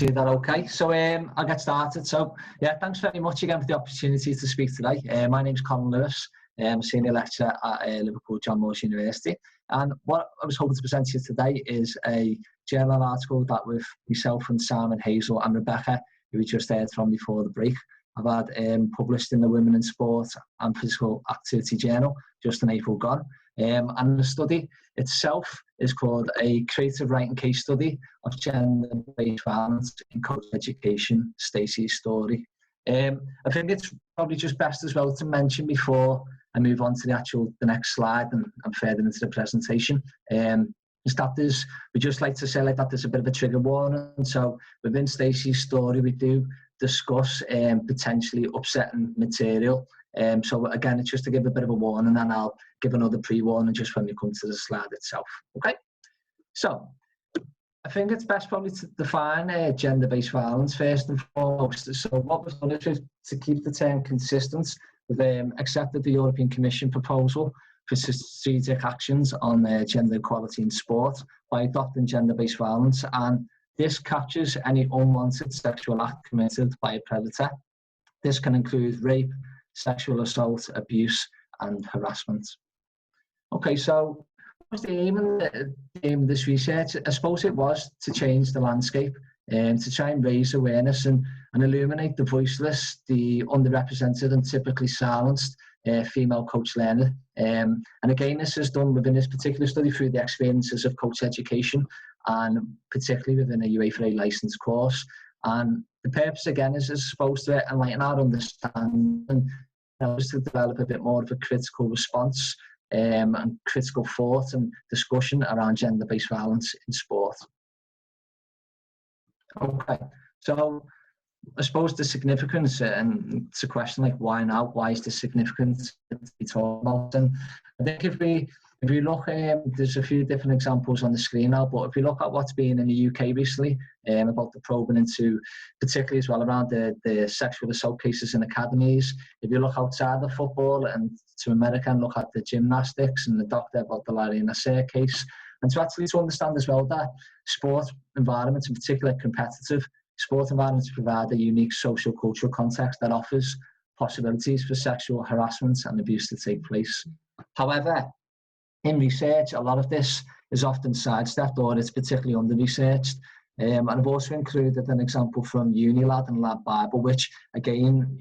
Is that okay? So I'll get started. So yeah, thanks very much again for the opportunity to speak today. My name's Colin Lewis. I'm a senior lecturer at Liverpool John Moores University. And what I was hoping to present to you today is a journal article that with myself and Simon, Hazel and Rebecca, who we just heard from before the break, I've had published in the Women in Sport and Physical Activity Journal just in April gone. And the study itself is called A Creative Writing Case Study of Gender-Based Violence in Coach Education, Stacey's Story. I think it's probably just best as well to mention before I move on to the next slide and further into the presentation, is that we just like to say that there's a bit of a trigger warning. So within Stacey's story, we do discuss potentially upsetting material. So again, it's just to give a bit of a warning, and I'll give another pre-warning just when we come to the slide itself. Okay, so I think it's best probably to define gender-based violence first and foremost. So what we've done is to keep the term consistent. We've accepted the European Commission proposal for strategic actions on gender equality in sport by adopting gender-based violence, and this captures any unwanted sexual act committed by a predator. This can include rape, sexual assault, abuse, and harassment. Okay, so what was the aim of this research? I suppose it was to change the landscape and to try and raise awareness and illuminate the voiceless, the underrepresented and typically silenced female coach learner. And again, this is done within this particular study through the experiences of coach education, and particularly within a UEFA licensed course. And the purpose again is supposed to enlighten our understanding and us to develop a bit more of a critical response and critical thought and discussion around gender-based violence in sport. Okay, so I suppose the significance, and it's a question like why now? Why is this significant to be talked about? And I think if we look, there's a few different examples on the screen now, but if we look at what's been in the UK recently, about the probing into, particularly as well around the sexual assault cases in academies, if you look outside of football and to America and look at the gymnastics and the doctor about the Larry Nassar case, and to actually to understand as well that sport environments, in particular competitive sport environments, provide a unique social cultural context that offers possibilities for sexual harassment and abuse to take place. However, in research, a lot of this is often sidestepped or it's particularly under-researched. And I've also included an example from Unilad and Lad Bible, which again,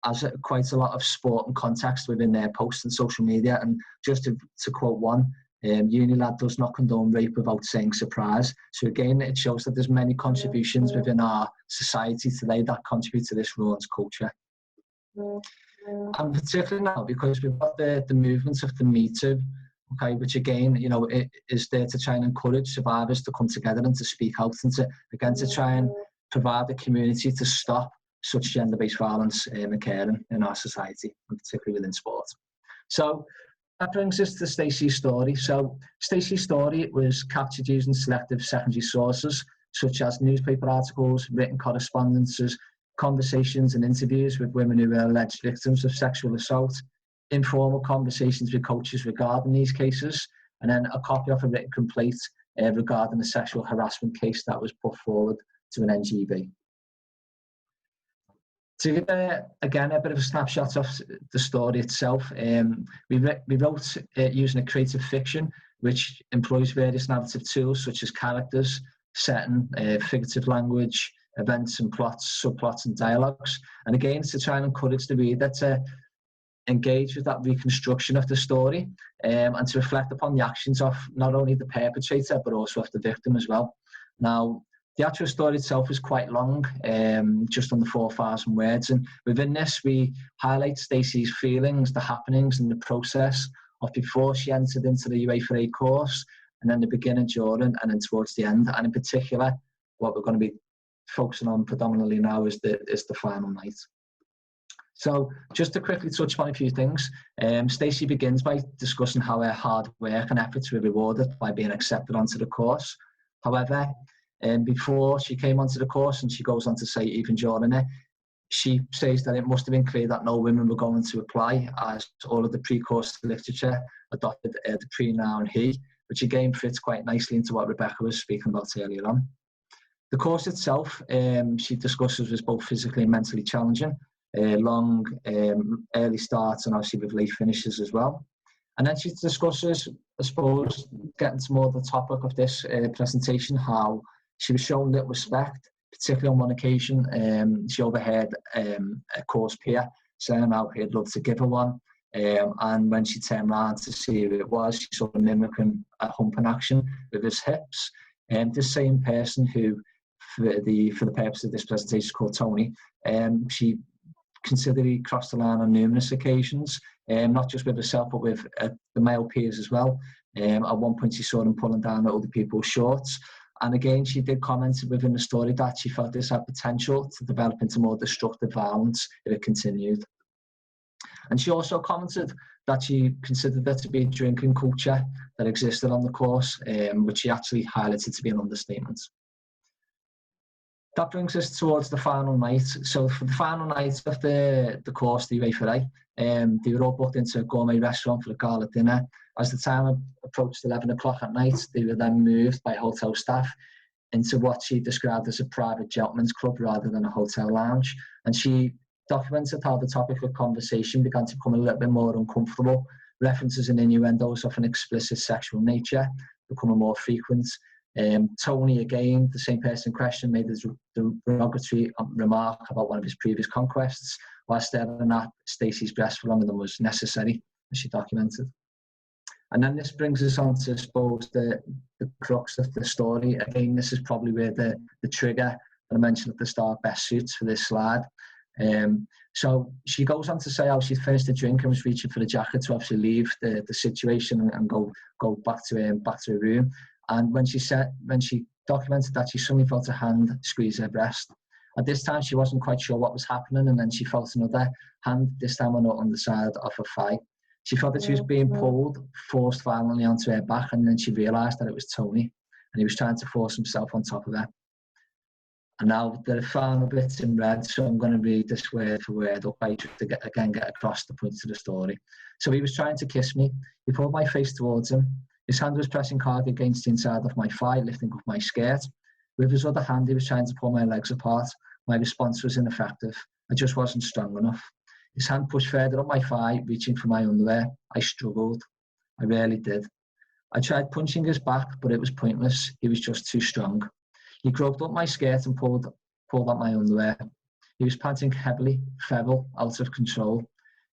has quite a lot of sport and context within their posts and social media. And just to quote one, Unilad does not condone rape without saying surprise. So again, it shows that there's many contributions within our society today that contribute to this ruins culture. And particularly now, because we've got the movements of the Me Too, okay, which again, it is there to try and encourage survivors to come together and to speak out and to try and provide the community to stop such gender-based violence occurring in our society, and particularly within sport. So that brings us to Stacey's story. So Stacey's story was captured using selective secondary sources, such as newspaper articles, written correspondences, conversations and interviews with women who were alleged victims of sexual assault, informal conversations with coaches regarding these cases, and then a copy of a written complaint regarding a sexual harassment case that was put forward to an NGB. To give again a bit of a snapshot of the story itself, we wrote using a creative fiction which employs various narrative tools such as characters, setting, figurative language, events and plots, subplots and dialogues. And again, to try and encourage the reader to engage with that reconstruction of the story and to reflect upon the actions of not only the perpetrator but also of the victim as well. Now, the actual story itself is quite long, just under 4,000 words, and within this we highlight Stacey's feelings, the happenings and the process of before she entered into the UEFA course, and then the beginning, during, and then towards the end. And in particular, what we're going to be focusing on predominantly now is the final night. So just to quickly touch upon a few things, Stacey begins by discussing how her hard work and efforts were rewarded by being accepted onto the course. However, before she came onto the course, and she goes on to say even during it, she says that it must have been clear that no women were going to apply, as all of the pre-course literature adopted the pronoun he, which again fits quite nicely into what Rebecca was speaking about earlier on. The course itself, she discusses, was both physically and mentally challenging, long, early starts, and obviously with late finishes as well. And then she discusses, I suppose, getting to more the topic of this presentation, how she was shown little respect, particularly on one occasion. She overheard a course peer saying how he'd love to give her one. And when she turned around to see who it was, she saw him mimicking a humping action with his hips. This same person who, for the purpose of this presentation, is called Tony, she considered he crossed the line on numerous occasions, not just with herself, but with the male peers as well. At one point, she saw them pulling down at other people's shorts. And again, she did comment within the story that she felt this had potential to develop into more destructive violence if it continued. And she also commented that she considered there to be a drinking culture that existed on the course, which she actually highlighted to be an understatement. That brings us towards the final night. So for the final night of the course, the UEFA, they were all booked into a gourmet restaurant for a gala dinner. As the time approached 11 o'clock at night, they were then moved by hotel staff into what she described as a private gentleman's club rather than a hotel lounge. And she documented how the topic of conversation began to become a little bit more uncomfortable. References and innuendos of an explicit sexual nature becoming more frequent. Tony, again, the same person in question, made the derogatory remark about one of his previous conquests while staring at Stacey's breast for longer than was necessary, as she documented. And then this brings us on to, I suppose, the crux of the story. Again, this is probably where the trigger that I mentioned at the start best suits for this slide. So she goes on to say how she'd finished the drink and was reaching for the jacket to obviously leave the situation and go back to her room. And when she documented that, she suddenly felt a hand squeeze her breast. At this time, she wasn't quite sure what was happening, and then she felt another hand, this time on the underside of her thigh. She felt that she was being pulled, forced violently onto her back, and then she realised that it was Tony, and he was trying to force himself on top of her. And now the final bit's in red, so I'm going to read this word for word up to get across the point of the story. So he was trying to kiss me. He pulled my face towards him. His hand was pressing hard against the inside of my thigh, lifting up my skirt. With his other hand, he was trying to pull my legs apart. My response was ineffective. I just wasn't strong enough. His hand pushed further up my thigh, reaching for my underwear. I struggled. I really did. I tried punching his back, but it was pointless. He was just too strong. He groped up my skirt and pulled at my underwear. He was panting heavily, feral, out of control.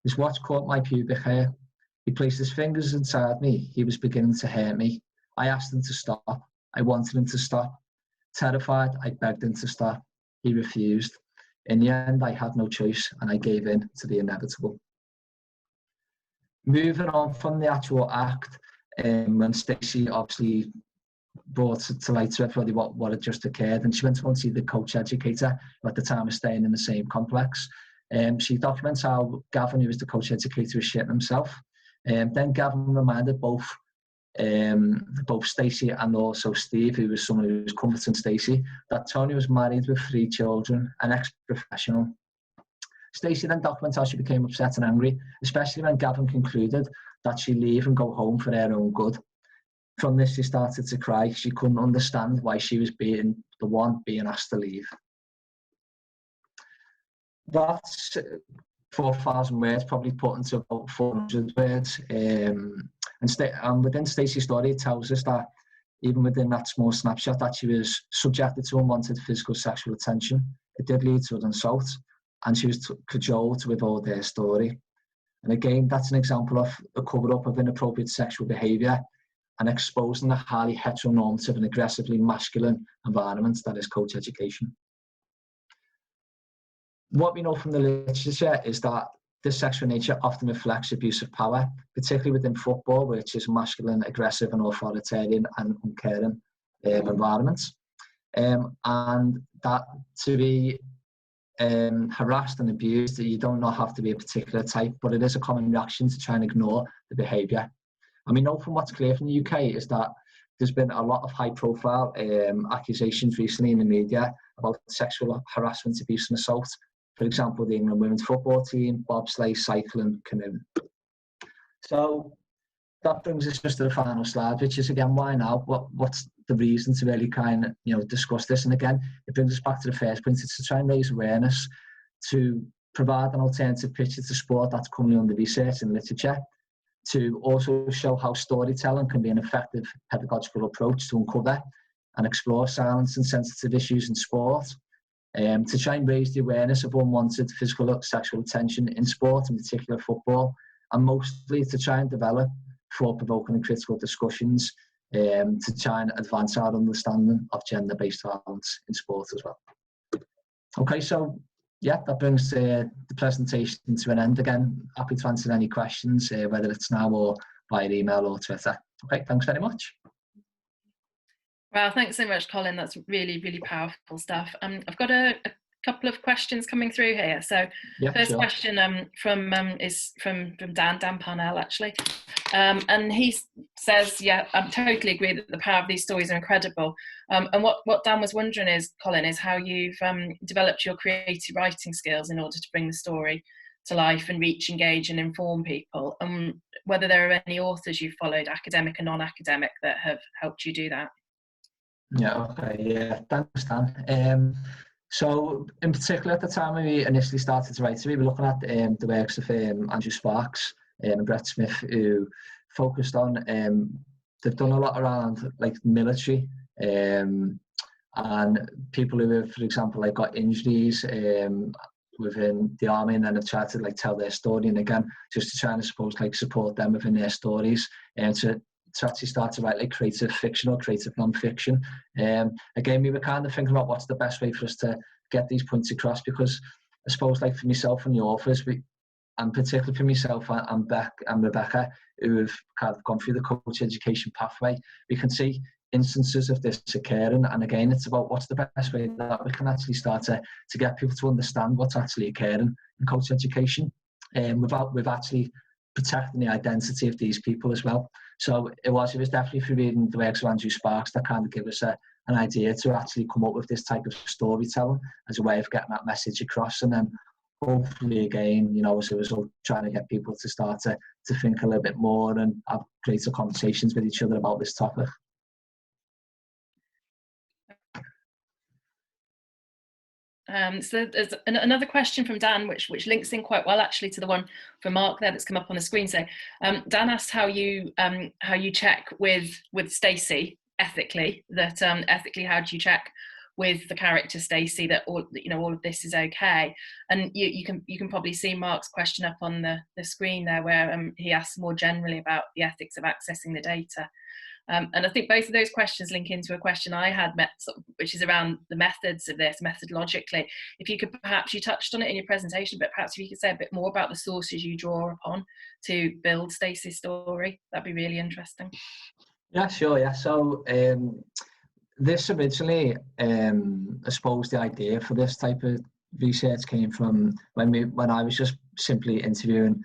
His watch caught my pubic hair. He placed his fingers inside me. He was beginning to hurt me. I asked him to stop. I wanted him to stop. Terrified, I begged him to stop. He refused. In the end, I had no choice, and I gave in to the inevitable. Moving on from the actual act, when Stacey obviously brought to light to everybody what had just occurred, and she went to go and see the coach educator, who at the time was staying in the same complex. She documents how Gavin, who was the coach educator, was shitting himself. Then Gavin reminded both Stacey and also Steve, who was someone who was comforting Stacey, that Tony was married with 3 children, an ex-professional. Stacey then documents how she became upset and angry, especially when Gavin concluded that she'd leave and go home for her own good. From this, she started to cry. She couldn't understand why she was being the one being asked to leave. That's 4,000 words, probably put into about 400 words. And within Stacey's story, it tells us that even within that small snapshot, that she was subjected to unwanted physical sexual attention. It did lead to an assault, and she was cajoled to withhold her story. And again, that's an example of a cover-up of inappropriate sexual behaviour and exposing the highly heteronormative and aggressively masculine environment that is coach education. What we know from the literature is that this sexual nature often reflects abuse of power, particularly within football, which is masculine, aggressive and authoritarian and uncaring environments. And that to be harassed and abused, you don't have to be a particular type, but it is a common reaction to try and ignore the behaviour. And we know from what's clear from the UK is that there's been a lot of high-profile accusations recently in the media about sexual harassment, abuse and assault. For example, the England women's football team, bobsleigh, cycling, canoeing. So that brings us just to the final slide, which is, again, why now? the reason to really kind of, discuss this. And again, it brings us back to the first point. It's to try and raise awareness, to provide an alternative picture to sport that's commonly under research and literature, to also show how storytelling can be an effective pedagogical approach to uncover and explore silence and sensitive issues in sport, to try and raise the awareness of unwanted physical or sexual attention in sport, in particular football, and mostly to try and develop thought-provoking and critical discussions, to try and advance our understanding of gender-based violence in sport as well. Okay, so yeah, that brings the presentation to an end. Again, happy to answer any questions, whether it's now or via email or Twitter. Okay, thanks very much. Wow, thanks so much, Colin. That's really, really powerful stuff. I've got a couple of questions coming through here. So yeah, first sure. question is from Dan Parnell, actually. And he says, yeah, I totally agree that the power of these stories are incredible. And what Dan was wondering is, Colin, is how you've developed your creative writing skills in order to bring the story to life and reach, engage and inform people. And whether there are any authors you've followed, academic and non-academic, that have helped you do that. Yeah, okay, yeah, thanks, Dan. So, in particular, at the time when we initially started to write, we were looking at the works of Andrew Sparks and Brett Smith, who focused on, they've done a lot around like military and people who have, for example, like got injuries within the army, and then have tried to like tell their story, and again, just to try and, I suppose, like support them within their stories, and to actually start to write like creative fiction or creative non-fiction. Again, we were kind of thinking about what's the best way for us to get these points across, because I suppose like for myself and the authors, and particularly for myself and Beck and Rebecca, who have kind of gone through the coach education pathway, we can see instances of this occurring. And again, it's about what's the best way that we can actually start to get people to understand what's actually occurring in coach education, without actually protecting the identity of these people as well. So it was definitely through reading the works of Andrew Sparks that kind of gave us an idea to actually come up with this type of storytelling as a way of getting that message across. And then hopefully, again, as a result, trying to get people to start to think a little bit more and have greater conversations with each other about this topic. So there's another question from Dan, which links in quite well actually to the one from Mark there that's come up on the screen. So Dan asked how you check with Stacey ethically, that ethically, how do you check with the character Stacey that all of this is okay? And you can probably see Mark's question up on the screen there, where he asks more generally about the ethics of accessing the data. And I think both of those questions link into a question I had, which is around the methods of this, methodologically. If you could perhaps, you touched on it in your presentation, but perhaps if you could say a bit more about the sources you draw upon to build Stacey's story, that'd be really interesting. Yeah, sure. Yeah. So this originally, I suppose the idea for this type of research came from when I was just simply interviewing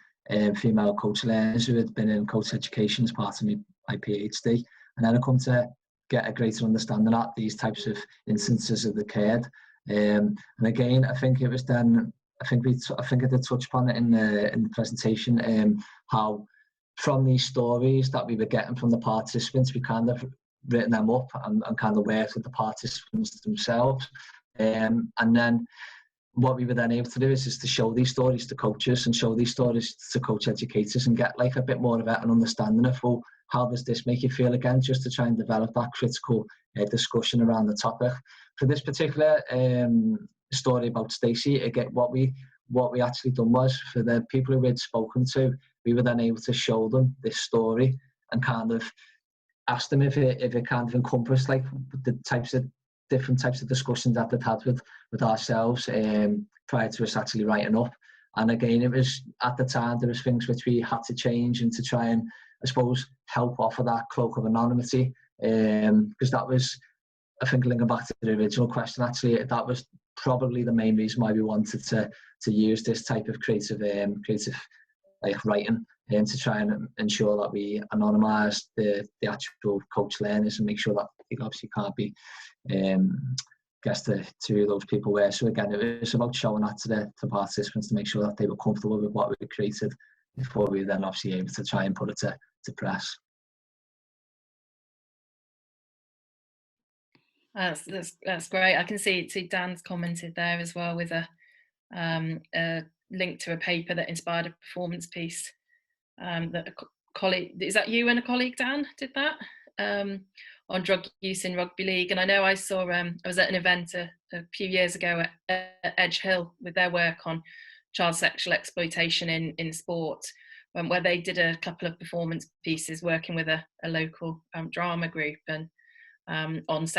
female coach learners who had been in coach education as part of my PhD, and then I come to get a greater understanding that these types of instances have occurred. And again, I think it was then, I think I did touch upon it in the presentation, how from these stories that we were getting from the participants, we kind of written them up and kind of worked with the participants themselves. And then what we were then able to do is to show these stories to coaches and show these stories to coach educators and get like a bit more of an understanding of, well, how does this make you feel, again, just to try and develop that critical discussion around the topic. For this particular story about Stacey, again, what we actually done was, for the people who we'd spoken to, we were then able to show them this story and kind of ask them if it kind of encompassed like the different types of discussions that they'd had with ourselves prior to us actually writing up. And again, it was, at the time, there was things which we had to change and to try and, I suppose, help offer that cloak of anonymity, because that was, I think, linking back to the original question, actually, that was probably the main reason why we wanted to use this type of creative like writing, and to try and ensure that we anonymise the actual coach learners and make sure that they obviously can't be guessed to those people were. So again, it was about showing that to the participants to make sure that they were comfortable with what we created before we then obviously able to try and put it to press. That's great. I can see Dan's commented there as well with a link to a paper that inspired a performance piece that a colleague, is that you and a colleague, Dan, did that on drug use in rugby league? And I know I saw I was at an event a few years ago at Edge Hill with their work on child sexual exploitation in sport, where they did a couple of performance pieces working with a local drama group and on sexual